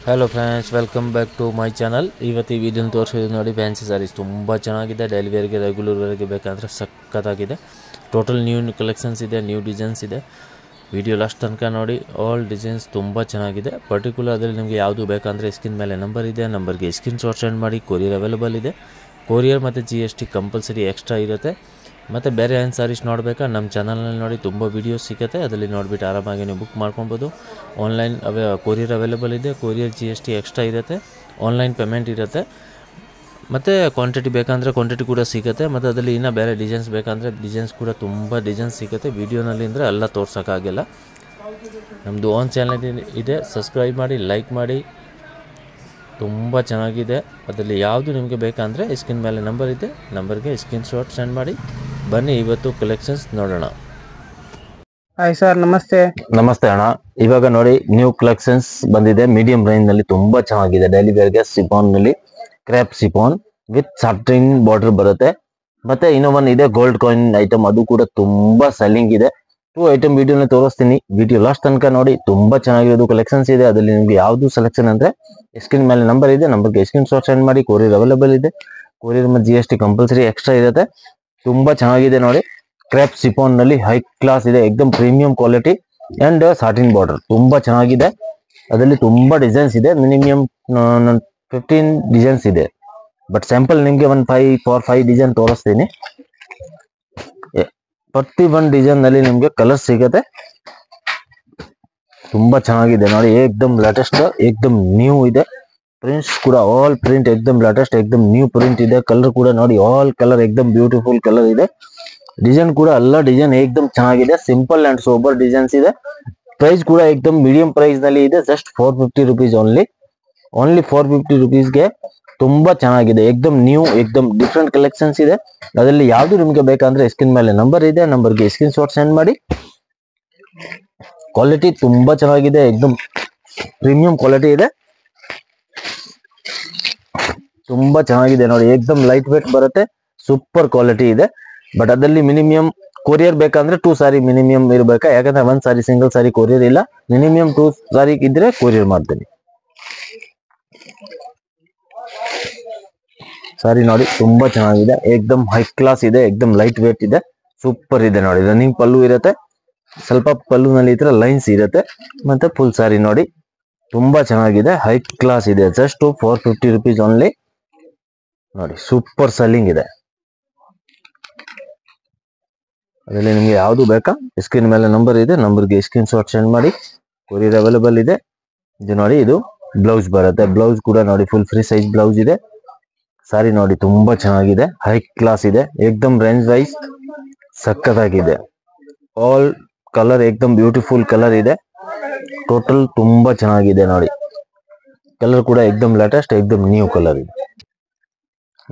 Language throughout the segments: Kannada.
Hello friends, welcome back to my channel. ಇವತ್ತು ಈ ವಿಡಿಯೋನ ತೋರಿಸಿದ್ದು ನೋಡಿ, ಫ್ಯಾನ್ಸಿ ಸ್ಯಾರೀಸ್ ತುಂಬ ಚೆನ್ನಾಗಿದೆ. ಡೈಲಿ ವೇರ್ಗೆ, ರೆಗ್ಯುಲರ್ ವೇರ್ಗೆ ಬೇಕಂದರೆ ಸಖತ್ತಾಗಿದೆ. ಟೋಟಲ್ ನ್ಯೂ ಕಲೆಕ್ಷನ್ಸ್ ಇದೆ, ನ್ಯೂ ಡಿಸೈನ್ಸ್ ಇದೆ. ವಿಡಿಯೋ ಲಾಸ್ಟ್ ತನಕ ನೋಡಿ. ಆಲ್ ಡಿಸೈನ್ಸ್ ತುಂಬ ಚೆನ್ನಾಗಿದೆ. ಪರ್ಟಿಕ್ಯುಲರ್ ಅದರಲ್ಲಿ ನಿಮಗೆ ಯಾವುದು ಬೇಕಂದರೆ ಸ್ಕ್ರೀನ್ ಮೇಲೆ ನಂಬರ್ ಇದೆ, ನಂಬರ್ಗೆ ಸ್ಕ್ರೀನ್ ಶಾಟ್ ಸೆಂಡ್ ಮಾಡಿ. ಕೊರಿಯರ್ ಅವೈಲೇಬಲ್ ಇದೆ. ಕೊರಿಯರ್ ಮತ್ತು GST ಕಂಪಲ್ಸರಿ ಎಕ್ಸ್ಟ್ರಾ ಇರುತ್ತೆ. ಮತ್ತು ಬೇರೆ ಏನು ಸ್ಯಾರೀಸ್ ನೋಡಬೇಕಾ, ನಮ್ಮ ಚಾನಲ್ನಲ್ಲಿ ನೋಡಿ, ತುಂಬ ವೀಡಿಯೋಸ್ ಸಿಗುತ್ತೆ. ಅದರಲ್ಲಿ ನೋಡಿಬಿಟ್ಟು ಆರಾಮಾಗಿ ನೀವು ಬುಕ್ ಮಾಡ್ಕೊಬೋದು. ಆನ್ಲೈನ್ ಕೊರಿಯರ್ ಅವೈಲೇಬಲ್ ಇದೆ. ಕೊರಿಯರ್ GST ಎಕ್ಸ್ಟ್ರಾ ಇರುತ್ತೆ. ಆನ್ಲೈನ್ ಪೇಮೆಂಟ್ ಇರುತ್ತೆ. ಮತ್ತು ಕ್ವಾಂಟಿಟಿ ಬೇಕಂದರೆ ಕ್ವಾಂಟಿಟಿ ಕೂಡ ಸಿಗುತ್ತೆ. ಮತ್ತು ಅದರಲ್ಲಿ ಇನ್ನೂ ಬೇರೆ ಡಿಸೈನ್ಸ್ ಬೇಕಂದರೆ ಡಿಸೈನ್ಸ್ ಕೂಡ ತುಂಬ ಡಿಸೈನ್ಸ್ ಸಿಗುತ್ತೆ. ವೀಡಿಯೋನಲ್ಲಿ ಅಂದರೆ ಎಲ್ಲ ತೋರ್ಸೋಕ್ಕಾಗಿಲ್ಲ. ನಮ್ಮದು ಓನ್ ಚಾನಲ್ ಇದೆ, ಸಬ್ಸ್ಕ್ರೈಬ್ ಮಾಡಿ, ಲೈಕ್ ಮಾಡಿ. ತುಂಬ ಚೆನ್ನಾಗಿದೆ. ಅದರಲ್ಲಿ ಯಾವುದು ನಿಮಗೆ ಬೇಕಂದರೆ ಸ್ಕ್ರೀನ್ ಮೇಲೆ ನಂಬರ್ ಇದೆ, ನಂಬರ್ಗೆ ಸ್ಕ್ರೀನ್ ಶಾಟ್ ಸೆಂಡ್ ಮಾಡಿ. ಬನ್ನಿ ಇವತ್ತು ಕಲೆಕ್ಷನ್ಸ್ ನೋಡೋಣ. ಹಾಯ್ ಸರ್, ನಮಸ್ತೆ. ನಮಸ್ತೆ ಅಣ್ಣ. ಇವಾಗ ನೋಡಿ, ನ್ಯೂ ಕಲೆಕ್ಷನ್ಸ್ ಬಂದಿದೆ. ಮೀಡಿಯಂ ರೇಂಜ್ ನಲ್ಲಿ ತುಂಬಾ ಚೆನ್ನಾಗಿದೆ. ಡೈಲಿ ವೇರ್ಗೆ ಸಿಫಾನ್ ನಲ್ಲಿ ಕ್ರೇಪ್ ಸಿಫಾನ್ ವಿತ್ ಸಾಫ್ಟಿನ್ ಬಾರ್ಡರ್ ಬರುತ್ತೆ. ಮತ್ತೆ ಇನ್ನೊಂದು ಇದೆ ಗೋಲ್ಡ್ ಕಾಯಿನ್ ಐಟಮ್, ಅದು ಕೂಡ ತುಂಬಾ ಸೆಲ್ಲಿಂಗ್ ಇದೆ. 2 ಐಟಮ್ ವಿಡಿಯೋನ ತೋರಿಸ್ತೀನಿ. ವಿಡಿಯೋ ಲಾಸ್ಟ್ ತನಕ ನೋಡಿ. ತುಂಬಾ ಚೆನ್ನಾಗಿರೋದು ಕಲೆಕ್ಷನ್ಸ್ ಇದೆ. ಅದರಲ್ಲಿ ನಿಮ್ಗೆ ಯಾವ್ದು ಸೆಲೆಕ್ಷನ್ ಅಂದ್ರೆ ಸ್ಕ್ರೀನ್ ಮೇಲೆ ನಂಬರ್ ಇದೆ, ನಂಬರ್ಗೆ ಸ್ಕ್ರೀನ್ ಶಾಟ್ ಸೆಂಡ್ ಮಾಡಿ. ಕೊರಿಯರ್ ಅವೈಲೇಬಲ್ ಇದೆ. ಕೊರಿಯರ್ ಮತ್ತು GST ಕಂಪಲ್ಸರಿ ಎಕ್ಸ್ಟ್ರಾ ಇರುತ್ತೆ. ತುಂಬಾ ಚೆನ್ನಾಗಿದೆ ನೋಡಿ. ಕ್ರೇಪ್ ಸಿಫಾನ್ ನಲ್ಲಿ ಹೈ ಕ್ಲಾಸ್ ಇದೆ, ಎಕ್ದಮ್ premium quality and satin border ತುಂಬಾ ಚೆನ್ನಾಗಿದೆ. ಅದರಲ್ಲಿ ತುಂಬಾ ಡಿಸೈನ್ಸ್ ಇದೆ. ಮಿನಿಮಮ್ 15 ಡಿಸೈನ್ಸ್ ಇದೆ. ಬಟ್ ಸ್ಯಾಂಪಲ್ ನಿಮ್ಗೆ 5 ಡಿಸೈನ್ ತೋರಿಸ್ತೀನಿ. ಪ್ರತಿ ಒಂದು ಡಿಸೈನ್ ನಲ್ಲಿ ನಿಮ್ಗೆ ಕಲರ್ ಸಿಗುತ್ತೆ. ತುಂಬಾ ಚೆನ್ನಾಗಿದೆ ನೋಡಿ. ಏಕ್ದಮ್ ಲೇಟೆಸ್ಟ್, ಏಕ್ದಮ್ ನ್ಯೂ ಇದೆ. ಪ್ರಿಂಟ್ಸ್ ಕೂಡ ಆಲ್ ಪ್ರಿಂಟ್ ಏಕ್ದಮ್ ಲೇಟೆಸ್ಟ್, ಏಕ್ದಮ್ ನ್ಯೂ ಪ್ರಿಂಟ್ ಇದೆ. ಕಲರ್ ಕೂಡ ನೋಡಿ, ಆಲ್ ಕಲರ್ ಏಕ್ದಮ್ ಬ್ಯೂಟಿಫುಲ್ ಕಲರ್ ಇದೆ. ಡಿಸೈನ್ ಕೂಡ ಎಲ್ಲ ಡಿಸೈನ್ ಏಕ್ದಮ್ ಚೆನ್ನಾಗಿದೆ. ಸಿಂಪಲ್ ಅಂಡ್ ಸೋಬರ್ ಡಿಸೈನ್ಸ್ ಇದೆ. ಪ್ರೈಸ್ ಕೂಡ ಏಕ್ದಮ್ ಮೀಡಿಯಂ ಪ್ರೈಸ್ ನಲ್ಲಿ ಇದೆ. ಜಸ್ಟ್ 450 ರುಪೀಸ್ ಓನ್ಲಿ 450 ರುಪೀಸ್ಗೆ ತುಂಬಾ ಚೆನ್ನಾಗಿದೆ. ಏಕ್ದಮ್ ನ್ಯೂ, ಏಕ್ದಮ್ ಡಿಫ್ರೆಂಟ್ ಕಲೆಕ್ಷನ್ಸ್ ಇದೆ. ಅದರಲ್ಲಿ ಯಾವ್ದು ನಿಮ್ಗೆ ಬೇಕಂದ್ರೆ ಸ್ಕ್ರೀನ್ ಮೇಲೆ ನಂಬರ್ ಇದೆ, ನಂಬರ್ಗೆ ಸ್ಕ್ರೀನ್ ಶಾಟ್ ಸೆಂಡ್ ಮಾಡಿ. ಕ್ವಾಲಿಟಿ ತುಂಬಾ ಚೆನ್ನಾಗಿದೆ. ಏಕ್ದಮ್ ಪ್ರೀಮಿಯಂ ಕ್ವಾಲಿಟಿ ಇದೆ. ತುಂಬಾ ಚೆನ್ನಾಗಿದೆ ನೋಡಿ. ಏಕ್ದಮ್ ಲೈಟ್ ವೇಟ್ ಬರುತ್ತೆ. ಸೂಪರ್ ಕ್ವಾಲಿಟಿ ಇದೆ. ಬಟ್ ಅದರಲ್ಲಿ ಮಿನಿಮಮ್ ಕೊರಿಯರ್ ಬೇಕಂದ್ರೆ 2 ಸಾರಿ ಮಿನಿಮಮ್ ಇರಬೇಕಾ, ಯಾಕಂದ್ರೆ 1 ಸಾರಿ ಸಿಂಗಲ್ ಸಾರಿ ಕೊರಿಯರ್ ಇಲ್ಲ. ಮಿನಿಮಮ್ 2 ಸಾರಿ ಇದ್ರೆ ಕೊರಿಯರ್ ಮಾಡ್ತೀನಿ. ಸಾರಿ ನೋಡಿ, ತುಂಬಾ ಚೆನ್ನಾಗಿದೆ. ಏಕ್ದಮ್ ಹೈ ಕ್ಲಾಸ್ ಇದೆ. ಏಕ್ದಮ್ ಲೈಟ್ ವೇಟ್ ಇದೆ. ಸೂಪರ್ ಇದೆ ನೋಡಿ. ರನ್ನಿಂಗ್ ಪಲ್ಲು ಇರುತ್ತೆ. ಸ್ವಲ್ಪ ಪಲ್ಲುನಲ್ಲಿ ಇದ್ರೆ ಲೈನ್ಸ್ ಇರುತ್ತೆ. ಮತ್ತೆ ಫುಲ್ ಸಾರಿ ನೋಡಿ, ತುಂಬಾ ಚೆನ್ನಾಗಿದೆ. ಹೈ ಕ್ಲಾಸ್ ಇದೆ. ಜಸ್ಟ್ 450 ರುಪೀಸ್ ಓನ್ಲಿ ನೋಡಿ. ಸೂಪರ್ ಸೆಲ್ಲಿಂಗ್ ಇದೆ. ಅದರಲ್ಲಿ ನಿಮ್ಗೆ ಯಾವುದು ಬೇಕಾ, ಸ್ಕ್ರೀನ್ ಮೇಲೆ ನಂಬರ್ ಇದೆ, ನಂಬರ್ಗೆ ಸ್ಕ್ರೀನ್ ಶಾಟ್ ಸೆಂಡ್ ಮಾಡಿ. ಕೊರಿಯರ್ ಅವೈಲೇಬಲ್ ಇದೆ. ಇದು ನೋಡಿ, ಇದು ಬ್ಲೌಸ್ ಬರುತ್ತೆ. ಬ್ಲೌಸ್ ಕೂಡ ನೋಡಿ, ಫುಲ್ ಫ್ರೀ ಸೈಜ್ ಬ್ಲೌಸ್ ಇದೆ. ಸಾರಿ ನೋಡಿ, ತುಂಬಾ ಚೆನ್ನಾಗಿದೆ. ಹೈ ಕ್ಲಾಸ್ ಇದೆ. ಏಕ್ದಮ್ ರೇಂಜ್ ವೈಸ್ ಸಖತ್ತಾಗಿದೆ. ಆಲ್ ಕಲರ್ ಏಕ್ದಮ್ ಬ್ಯೂಟಿಫುಲ್ ಕಲರ್ ಇದೆ. ಟೋಟಲ್ ತುಂಬಾ ಚೆನ್ನಾಗಿದೆ ನೋಡಿ. ಕಲರ್ ಕೂಡ ಏಕ್ದಮ್ ಲೇಟೆಸ್ಟ್, ಏಕ್ದಮ್ ನ್ಯೂ ಕಲರ್ ಇದೆ.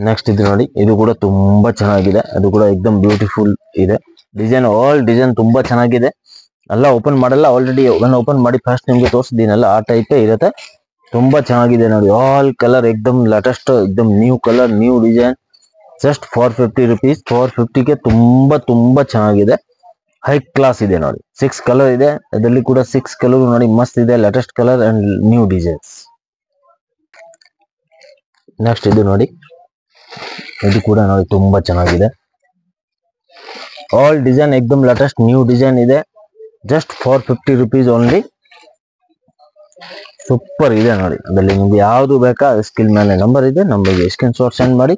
ನೆಕ್ಸ್ಟ್ ಇದು ನೋಡಿ, ಇದು ಕೂಡ ತುಂಬಾ ಚೆನ್ನಾಗಿದೆ. ಅದು ಕೂಡ ಏಕ್ದಮ್ ಬ್ಯೂಟಿಫುಲ್ ಇದೆ. ಡಿಸೈನ್ ಆಲ್ ಡಿಸೈನ್ ತುಂಬಾ ಚೆನ್ನಾಗಿದೆ. ಎಲ್ಲ ಓಪನ್ ಮಾಡಲ್ಲ, ಆಲ್ರೆಡಿ ಓಪನ್ ಮಾಡಿ ಫಸ್ಟ್ ನಿಮ್ಗೆ ತೋರಿಸಿದ್ದೀನಲ್ಲ, ಆ ಟೈಪೇ ಇರುತ್ತೆ. ತುಂಬಾ ಚೆನ್ನಾಗಿದೆ ನೋಡಿ. ಆಲ್ ಕಲರ್ ಏಕ್ದಮ್ ಲೇಟೆಸ್ಟ್, ಏಕ್ದಮ್ new colour, new design. Just 450 rupees. 450ಗೆ ತುಂಬಾ ತುಂಬಾ ಚೆನ್ನಾಗಿದೆ. ಹೈ ಕ್ಲಾಸ್ ಇದೆ ನೋಡಿ. 6 ಕಲರ್ ಇದೆ. ಅದರಲ್ಲಿ ಕೂಡ 6 ಕಲರ್ ನೋಡಿ, ಮಸ್ತ್ ಇದೆ. Latest colour and new designs. Next ಇದು ನೋಡಿ, ಇದು ಕೂಡ ನೋಡಿ, ತುಂಬಾ ಚೆನ್ನಾಗಿದೆ. ಆಲ್ ಡಿಸೈನ್ ಏಕ್ದಮ್ ಲೇಟೆಸ್ಟ್ ನ್ಯೂ ಡಿಸೈನ್ ಇದೆ. Just 450 rupees only. ಸೂಪರ್ ಇದೆ ನೋಡಿ. ಅದರಲ್ಲಿ ನಿಮ್ಗೆ ಯಾವುದು ಬೇಕಾ, ಸ್ಕ್ರೀನ್ ಮೇಲೆ ನಂಬರ್ ಇದೆ, ನಂಬರ್ಗೆ ಸ್ಕ್ರೀನ್ ಶಾಟ್ ಸೆಂಡ್ ಮಾಡಿ.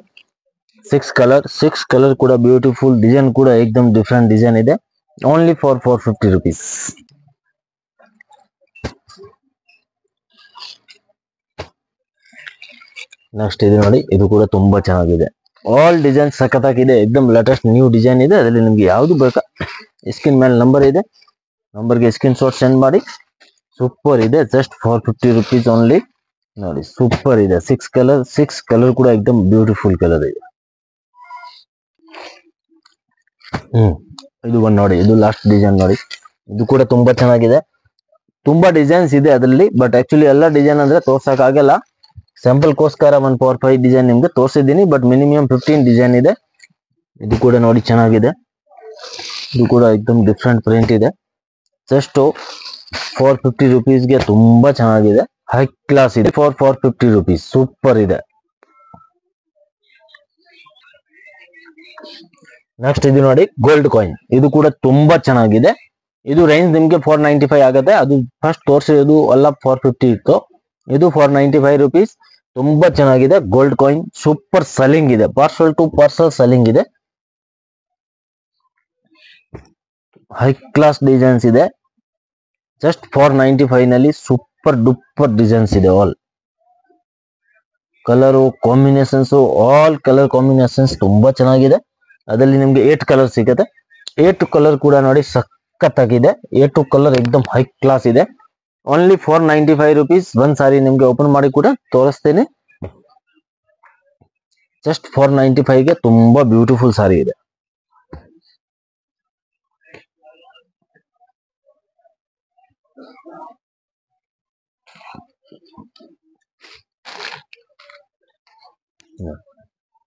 6 ಕಲರ್ ಕೂಡ ಬ್ಯೂಟಿಫುಲ್. ಡಿಸೈನ್ ಕೂಡ ಏಕ್ದಮ್ ಡಿಫ್ರೆಂಟ್ ಡಿಸೈನ್ ಇದೆ. Only for 450 rupees. ನೆಕ್ಸ್ಟ್ ಇದು ನೋಡಿ, ಇದು ಕೂಡ ತುಂಬಾ ಚೆನ್ನಾಗಿದೆ. ಆಲ್ ಡಿಸೈನ್ ಸಖತ್ತಾಗಿದೆ. ಏಕ್ದಮ್ ಲೇಟೆಸ್ಟ್ ನ್ಯೂ ಡಿಸೈನ್ ಇದೆ. ಅದರಲ್ಲಿ ನಿಮ್ಗೆ ಯಾವುದು ಬೇಕಾ, ಸ್ಕ್ರೀನ್ ಮೇಲೆ ನಂಬರ್ ಇದೆ, ನಂಬರ್ಗೆ ಸ್ಕ್ರೀನ್ ಶಾಟ್ ಸೆಂಡ್ ಮಾಡಿ. ಸೂಪರ್ ಇದೆ. ಜಸ್ಟ್ 450 ರುಪೀಸ್ ಓನ್ಲಿ ನೋಡಿ. ಸೂಪರ್ ಇದೆ. 6 ಕಲರ್ ಕೂಡ ಏಕ್ದಮ್ ಬ್ಯೂಟಿಫುಲ್ ಕಲರ್ ಇದೆ. ಇದು ಒಂದು ನೋಡಿ, ಇದು ಲಾಸ್ಟ್ ಡಿಸೈನ್ ನೋಡಿ. ಇದು ಕೂಡ ತುಂಬಾ ಚೆನ್ನಾಗಿದೆ. ತುಂಬಾ ಡಿಸೈನ್ಸ್ ಇದೆ ಅದರಲ್ಲಿ. ಬಟ್ ಆಕ್ಚುಲಿ ಎಲ್ಲ ಡಿಸೈನ್ ಅಂದ್ರೆ ತೋರ್ಸಕ್ ಆಗಲ್ಲ. ಸ್ಯಾಂಪಲ್ ಗೋಸ್ಕರ 1 4 5 ಡಿಸೈನ್ ನಿಮ್ಗೆ ತೋರಿಸಿದ್ದೀನಿ. ಬಟ್ ಮಿನಿಮಮ್ 15 ಡಿಸೈನ್ ಇದೆ. ಇದು ಕೂಡ ನೋಡಿ, ಚೆನ್ನಾಗಿದೆ. ಇದು ಕೂಡ ಏಕ್ದಮ್ ಡಿಫ್ರೆಂಟ್ ಪ್ರಿಂಟ್ ಇದೆ. ಜಸ್ಟ್ 450 ರುಪೀಸ್ಗೆ ತುಂಬಾ ಚೆನ್ನಾಗಿದೆ. ಹೈ ಕ್ಲಾಸ್ ಇದೆ ಫಾರ್ 450 rupees. ಸೂಪರ್ ಇದೆ. ನೆಕ್ಸ್ಟ್ ಇದು ನೋಡಿ ಗೋಲ್ಡ್ ಕಾಯಿನ್. ಇದು ಕೂಡ ತುಂಬಾ ಚೆನ್ನಾಗಿದೆ. ಇದು ರೇಂಜ್ ನಿಮ್ಗೆ 495 ಆಗುತ್ತೆ. ಅದು ಫಸ್ಟ್ ತೋರಿಸಿರೋದು ಎಲ್ಲ 450 ಇತ್ತು. ಇದು 495 rupees. ತುಂಬಾ ಚೆನ್ನಾಗಿದೆ ಗೋಲ್ಡ್ ಕಾಯಿನ್. ಸೂಪರ್ ಸೆಲ್ಲಿಂಗ್ ಇದೆ. ಪಾರ್ಸಲ್ ಟು ಪಾರ್ಸಲ್ ಸೆಲ್ಲಿಂಗ್ ಇದೆ. ಹೈ ಕ್ಲಾಸ್ ಡಿಸೈನ್ಸ್ ಇದೆ. ಜಸ್ಟ್ 495 ನಲ್ಲಿ ಸೂಪರ್ ಡೂಪರ್ ಡಿಸೈನ್ಸ್ ಇದೆ. All colour combinations, all colour combinations ತುಂಬಾ ಚೆನ್ನಾಗಿದೆ. ಅದರಲ್ಲಿ ನಿಮ್ಗೆ 8 ಕಲರ್ ಸಿಗುತ್ತೆ. 8 ಕಲರ್ ಕೂಡ ನೋಡಿ ಸಖತ್ತಾಗಿದೆ. 8 ಕಲರ್ ಎಕ್ದಮ್ ಹೈ ಕ್ಲಾಸ್ ಇದೆ. Only 495 rupees. ಒಂದ್ ಸಾರಿ ನಿಮ್ಗೆ ಓಪನ್ ಮಾಡಿ ಕೂಡ ತೋರಿಸ್ತೇನೆ. ಜಸ್ಟ್ 495 ಗೆ ತುಂಬಾ ಬ್ಯೂಟಿಫುಲ್ ಸಾರಿ ಇದೆ.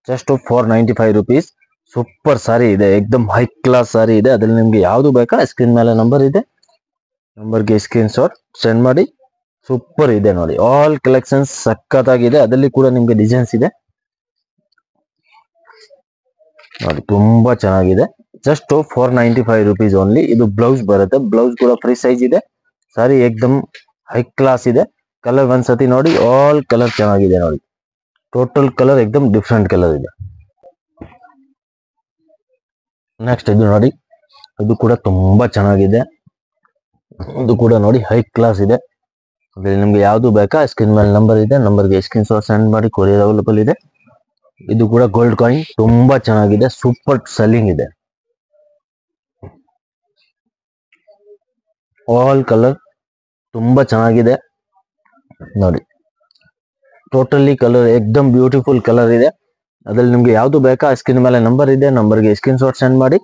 Just 495 rupees. ಸೂಪರ್ ಸಾರಿ ಇದೆ. ಎಕ್ದಮ್ ಹೈ ಕ್ಲಾಸ್ ಸಾರಿ ಇದೆ. ಅದ್ರಲ್ಲಿ ನಿಮ್ಗೆ ಯಾವ್ದು ಬೇಕಾ ಸ್ಕ್ರೀನ್ ಮೇಲೆ ನಂಬರ್ ಇದೆ. ನಂಬರ್ಗೆ ಸ್ಕ್ರೀನ್ ಶಾಟ್ ಸೆಂಡ್ ಮಾಡಿ. ಸೂಪರ್ ಇದೆ ನೋಡಿ. ಆಲ್ ಕಲೆಕ್ಷನ್ಸ್ ಸಖತ್ತಾಗಿದೆ. ಅದರಲ್ಲಿ ಕೂಡ ನಿಮ್ಗೆ ಡಿಸೈನ್ಸ್ ಇದೆ ನೋಡಿ. ತುಂಬಾ ಚೆನ್ನಾಗಿದೆ. Just 495 rupees only. ಇದು ಬ್ಲೌಸ್ ಬರುತ್ತೆ. ಬ್ಲೌಸ್ ಕೂಡ ಫ್ರೀ ಸೈಜ್ ಇದೆ. ಸಾರಿ ಎಕ್ದಮ್ ಹೈ ಕ್ಲಾಸ್ ಇದೆ. ಕಲರ್ ಒಂದ್ಸತಿ ನೋಡಿ. ಆಲ್ ಕಲರ್ ಚೆನ್ನಾಗಿದೆ ನೋಡಿ. ಟೋಟಲ್ ಕಲರ್ ಎಕ್ದಮ್ ಡಿಫ್ರೆಂಟ್ ಕಲರ್ ಇದೆ. ನೆಕ್ಸ್ಟ್ ಇದು ನೋಡಿ. ಇದು ಕೂಡ ತುಂಬಾ ಚೆನ್ನಾಗಿದೆ. ಇದು ಕೂಡ ನೋಡಿ ಹೈ ಕ್ಲಾಸ್ ಇದೆ. ಅದ್ರಲ್ಲಿ ನಿಮ್ಗೆ ಯಾವ್ದು ಬೇಕಾ ಸ್ಕ್ರೀನ್ ಮೇಲೆ ನಂಬರ್ ಇದೆ. ನಂಬರ್ಗೆ ಸ್ಕ್ರೀನ್ ಶಾಟ್ ಸೆಂಡ್ ಮಾಡಿ. ಕೊರಿಯರ್ ಅವೈಲೇಬಲ್ ಇದೆ. ಇದು ಕೂಡ ಗೋಲ್ಡ್ ಕಾಯಿನ್. ತುಂಬಾ ಚೆನ್ನಾಗಿದೆ. ಸೂಪರ್ ಸೆಲ್ಲಿಂಗ್ ಇದೆ. ಆಲ್ ಕಲರ್ ತುಂಬಾ ಚೆನ್ನಾಗಿದೆ ನೋಡಿ. ಟೋಟಲಿ ಕಲರ್ ಎಕ್ದಮ್ ಬ್ಯೂಟಿಫುಲ್ ಕಲರ್ ಇದೆ. ಅದ್ರಲ್ಲಿ ನಿಮ್ಗೆ ಯಾವ್ದು ಬೇಕಾ ಸ್ಕ್ರೀನ್ ಮೇಲೆ ನಂಬರ್ ಇದೆ. ನಂಬರ್ಗೆ ಸ್ಕ್ರೀನ್ ಶಾಟ್ ಸೆಂಡ್ ಮಾಡಿ.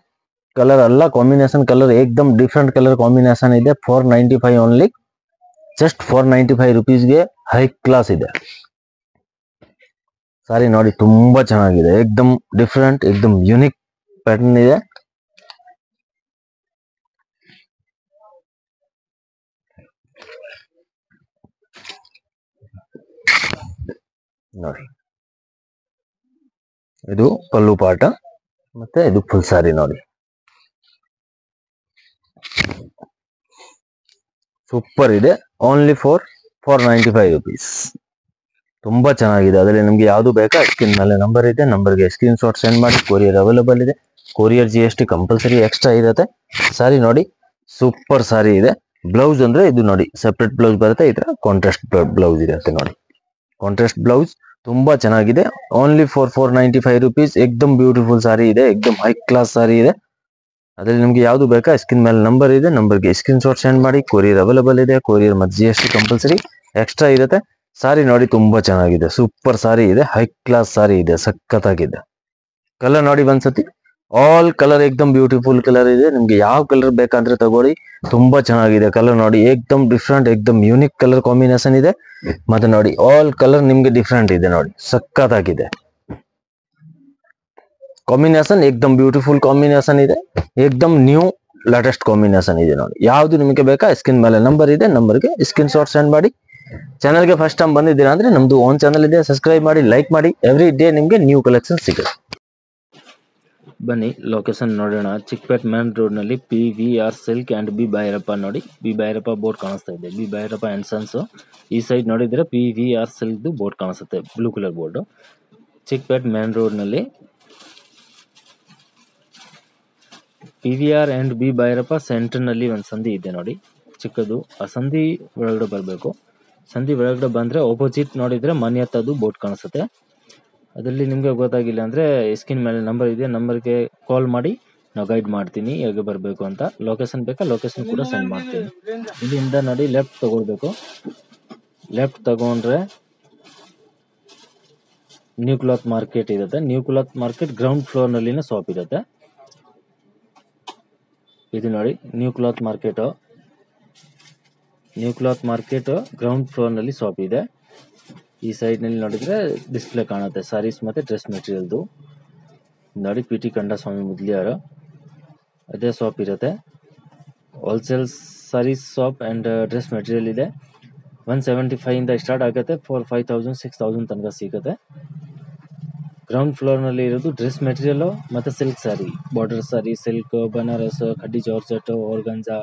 ಕಲರ್ ಎಲ್ಲ ಕಾಂಬಿನೇಷನ್ ಕಲರ್ ಎಕ್ದಮ್ ಡಿಫ್ರೆಂಟ್ ಕಲರ್ ಕಾಂಬಿನೇಷನ್ ಇದೆ. 495 ಓನ್ಲಿ. ಜಸ್ಟ್ 495 rupeesಗೆ ಹೈ ಕ್ಲಾಸ್ ಇದೆ. ಸಾರಿ ನೋಡಿ ತುಂಬಾ ಚೆನ್ನಾಗಿದೆ. ಎಕ್ದಮ್ ಡಿಫ್ರೆಂಟ್, ಎಕ್ದಮ್ ಯುನಿಕ್ ಪ್ಯಾಟರ್ನ್ ಇದೆ. ನೋಡಿ ಇದು ಪಲ್ಲು ಪಾಟ ಮತ್ತೆ ಇದು ಫುಲ್ ಸಾರಿ ನೋಡಿ. ಸೂಪರ್ ಇದೆ. Only 495 rupees. ತುಂಬಾ ಚೆನ್ನಾಗಿದೆ. ಅದರಲ್ಲಿ ನಿಮ್ಗೆ ಯಾವ್ದು ಬೇಕಾ ಸ್ಕ್ರೀನ್ ಮೇಲೆ ನಂಬರ್ ಇದೆ. ನಂಬರ್ಗೆ ಸ್ಕ್ರೀನ್ ಶಾಟ್ ಸೆಂಡ್ ಮಾಡಿ. ಕೊರಿಯರ್ ಅವೈಲೇಬಲ್ ಇದೆ. ಕೊರಿಯರ್ GST ಕಂಪಲ್ಸರಿ ಎಕ್ಸ್ಟ್ರಾ ಇರುತ್ತೆ. ಸಾರಿ ನೋಡಿ ಸೂಪರ್ ಸಾರಿ ಇದೆ. ಬ್ಲೌಸ್ ಅಂದ್ರೆ ಇದು ನೋಡಿ ಸೆಪರೇಟ್ ಬ್ಲೌಸ್ ಬರುತ್ತೆ. ಈ ತರ ಕಾಂಟ್ರಾಸ್ಟ್ ಬ್ಲೌಸ್ ಇರುತ್ತೆ ನೋಡಿ. ಕಾಂಟ್ರಾಸ್ಟ್ ಬ್ಲೌಸ್ ತುಂಬಾ ಚೆನ್ನಾಗಿದೆ. Only 495 rupees. ಎಕ್ದಮ್ ಬ್ಯೂಟಿಫುಲ್ ಸಾರಿ ಇದೆ. ಎಕ್ದಮ್ ಹೈ ಕ್ಲಾಸ್ ಸಾರಿ ಇದೆ. ಅದ್ರಲ್ಲಿ ನಿಮ್ಗೆ ಯಾವ್ದು ಬೇಕಾ ಸ್ಕ್ರೀನ್ ಮೇಲೆ ನಂಬರ್ ಇದೆ. ನಂಬರ್ಗೆ ಸ್ಕ್ರೀನ್ ಶಾಟ್ ಸೆಂಡ್ ಮಾಡಿ. ಕೊರಿಯರ್ ಅವೈಲೇಬಲ್ ಇದೆ. ಕೊರಿಯರ್ ಮತ್ತು GST ಕಂಪಲ್ಸರಿ ಎಕ್ಸ್ಟ್ರಾ ಇರುತ್ತೆ. ಸಾರಿ ನೋಡಿ ತುಂಬಾ ಚೆನ್ನಾಗಿದೆ. ಸೂಪರ್ ಸಾರಿ ಇದೆ. ಹೈ ಕ್ಲಾಸ್ ಸಾರಿ ಇದೆ. ಸಖತ್ತಾಗಿದೆ. ಕಲರ್ ನೋಡಿ ಒಂದ್ಸತಿ. ಆಲ್ ಕಲರ್ ಎಕ್ದಮ್ ಬ್ಯೂಟಿಫುಲ್ ಕಲರ್ ಇದೆ. ನಿಮ್ಗೆ ಯಾವ ಕಲರ್ ಬೇಕಂದ್ರೆ ತಗೊಳ್ಳಿ. ತುಂಬಾ ಚೆನ್ನಾಗಿದೆ. ಕಲರ್ ನೋಡಿ ಎಕ್ದಮ್ ಡಿಫ್ರೆಂಟ್, ಎಕ್ದಮ್ ಯೂನಿಕ್ ಕಲರ್ ಕಾಂಬಿನೇಷನ್ ಇದೆ. ಮತ್ತೆ ನೋಡಿ ಆಲ್ ಕಲರ್ ನಿಮ್ಗೆ ಡಿಫ್ರೆಂಟ್ ಇದೆ ನೋಡಿ. ಸಖತ್ತಾಗಿದೆ. ಕಾಂಬಿನೇಷನ್ ಎಕ್ದಮ್ ಬ್ಯೂಟಿಫುಲ್ ಕಾಂಬಿನೇಷನ್ ಇದೆ. ಎಕ್ದಮ್ ನ್ಯೂ ಲೇಟೆಸ್ಟ್ ಕಾಂಬಿನೇಷನ್ ಇದೆ ನೋಡಿ. ಯಾವ್ದು ನಿಮಗೆ ಬೇಕಾ ಸ್ಕ್ರೀನ್ ಮೇಲೆ ನಂಬರ್ ಇದೆ. ನಂಬರ್ಗೆ ಸ್ಕ್ರೀನ್ ಶಾಟ್ ಸೆಂಡ್ ಮಾಡಿ. ಚಾನಲ್ಗೆ ಫಸ್ಟ್ ಟೈಮ್ ಬಂದಿದ್ದೀರಾ ಅಂದ್ರೆ ನಮ್ದು ಓನ್ ಚಾನಲ್ ಇದೆ. ಸಬ್ಸ್ಕ್ರೈಬ್ ಮಾಡಿ, ಲೈಕ್ ಮಾಡಿ. ಎವ್ರಿ ಡೇ ನಿಮ್ಗೆ ನ್ಯೂ ಕಲೆಕ್ಷನ್ ಸಿಗುತ್ತೆ. ಬನ್ನಿ ಲೊಕೇಶನ್ ನೋಡೋಣ. ಚಿಕ್ಕಪೇಟ್ ಮೇನ್ ರೋಡ್ ನಲ್ಲಿ PVR silk and B Bhyrappa ನೋಡಿ. ಬಿ ಭೈರಪ್ಪ ಬೋರ್ಡ್ ಕಾಣಿಸ್ತಾ ಇದೆ. B Bhyrappa and sons. ಈ ಸೈಡ್ ನೋಡಿದ್ರೆ PVR ಸಿಲ್ಕ್ ಬೋರ್ಡ್ ಕಾಣಿಸುತ್ತೆ. Blue colour board. Chickpet main road ನಲ್ಲಿ PVR and B Bhyrappa centre ನಲ್ಲಿ ಒಂದು ಸಂಧಿ ಇದೆ ನೋಡಿ, ಚಿಕ್ಕದು. ಆ ಸಂಧಿ ಒಳಗಡೆ ಬರಬೇಕು. ಸಂಧಿ ಒಳಗಡೆ ಬಂದ್ರೆ ಆಪೋಸಿಟ್ ನೋಡಿದ್ರೆ ಮನೆ ಹತ್ತದು ಬೋರ್ಡ್ ಕಾಣಿಸುತ್ತೆ. ಅದರಲ್ಲಿ ನಿಮ್ಗೆ ಗೊತ್ತಾಗಿಲ್ಲ ಅಂದ್ರೆ ಸ್ಕ್ರೀನ್ ಮೇಲೆ ನಂಬರ್ ಇದೆ. ನಂಬರ್ಗೆ ಕಾಲ್ ಮಾಡಿ ನಾವು ಗೈಡ್ ಮಾಡ್ತೀನಿ ಹೇಗೆ ಬರಬೇಕು ಅಂತ. ಲೊಕೇಶನ್ ಬೇಕಾ ಲೊಕೇಶನ್ ಕೂಡ ಸೆಂಡ್ ಮಾಡ್ತೀನಿ. ಇಲ್ಲಿಂದ ನೋಡಿ ಲೆಫ್ಟ್ ತಗೊಳ್ಬೇಕು. ಲೆಫ್ಟ್ ತಗೊಂಡ್ರೆ ನ್ಯೂ ಕ್ಲಾತ್ ಮಾರ್ಕೆಟ್ ಇರುತ್ತೆ. New cloth market ground floor ನಲ್ಲಿನ ಶಾಪ್ ಇರುತ್ತೆ. ಇದು ನೋಡಿ new cloth market. New cloth market ground floor ನಲ್ಲಿ ಶಾಪ್ ಇದೆ. ಈ ಸೈಡ್ ನಲ್ಲಿ ನೋಡಿದ್ರೆ ಡಿಸ್ಪ್ಲೇ ಕಾಣುತ್ತೆ ಸಾರೀಸ್ ಮತ್ತೆ ಡ್ರೆಸ್ ಮೆಟೀರಿಯಲ್ದು ನೋಡಿ. PT ಕಂಡಸ್ವಾಮಿ ಮುದ್ಲಿಯಾರ ಅದೇ ಶಾಪ್ ಇರುತ್ತೆ. Wholesale saris shop and dress material ಇದೆ. 175 ಇಂದ ಸ್ಟಾರ್ಟ್ ಆಗುತ್ತೆ ಫಾರ್ 5000 6000 ತನಕ ಸಿಗುತ್ತೆ. ಗ್ರೌಂಡ್ ಫ್ಲೋರ್ನಲ್ಲಿ ಇರೋದು ಡ್ರೆಸ್ ಮೆಟೀರಿಯಲು ಮತ್ತು silk sari, border sari, silk, Banaras, khaddi georgette, organza,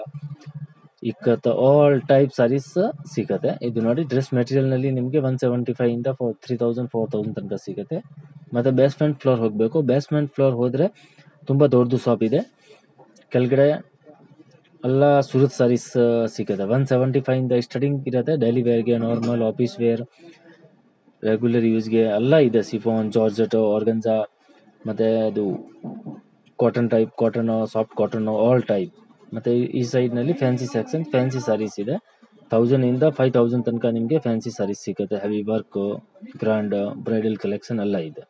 ikat, all type saris ಸಿಗುತ್ತೆ. ಇದು ನೋಡಿ ಡ್ರೆಸ್ ಮೆಟೀರಿಯಲ್ನಲ್ಲಿ ನಿಮಗೆ 175 ಇಂದ 3000 4000 ತನಕ ಸಿಗುತ್ತೆ. ಮತ್ತು ಬೇಸ್ಮೆಂಟ್ ಫ್ಲೋರ್ ಹೋಗಬೇಕು. ಬೇಸ್ಮೆಂಟ್ ಫ್ಲೋರ್ ಹೋದರೆ ತುಂಬ ದೊಡ್ಡದು ಶಾಪ್ ಇದೆ. ಕೆಳಗಡೆ ಎಲ್ಲ ಸೂರತ್ ಸ್ಯಾರೀಸ್ ಸಿಗುತ್ತೆ. 175 ಇಂದ ಸ್ಟಾರ್ಟಿಂಗ್ ಇರುತ್ತೆ. ಡೈಲಿ ವೇರ್ಗೆ, ನಾರ್ಮಲ್, ಆಫೀಸ್ ವೇರ್, ರೆಗ್ಯುಲರ್ ಯೂಸ್ಗೆ ಎಲ್ಲ ಇದೆ. ಸಿಫಾನ್, ಜಾರ್ಜೆಟ್, ಆರ್ಗಂಜಾ, ಮತ್ತು ಅದು cotton type, cotton, soft cotton, all type. ಮತ್ತು ಈ ಸೈಡ್ನಲ್ಲಿ ಫ್ಯಾನ್ಸಿ ಸೆಕ್ಷನ್, ಫ್ಯಾನ್ಸಿ ಸ್ಯಾರೀಸ್ ಇದೆ. 1000 ಇಂದ 5000 ತನಕ ನಿಮಗೆ ಫ್ಯಾನ್ಸಿ ಸ್ಯಾರೀಸ್ ಸಿಗುತ್ತೆ. Heavy work, grand, bridal collection ಎಲ್ಲ ಇದೆ.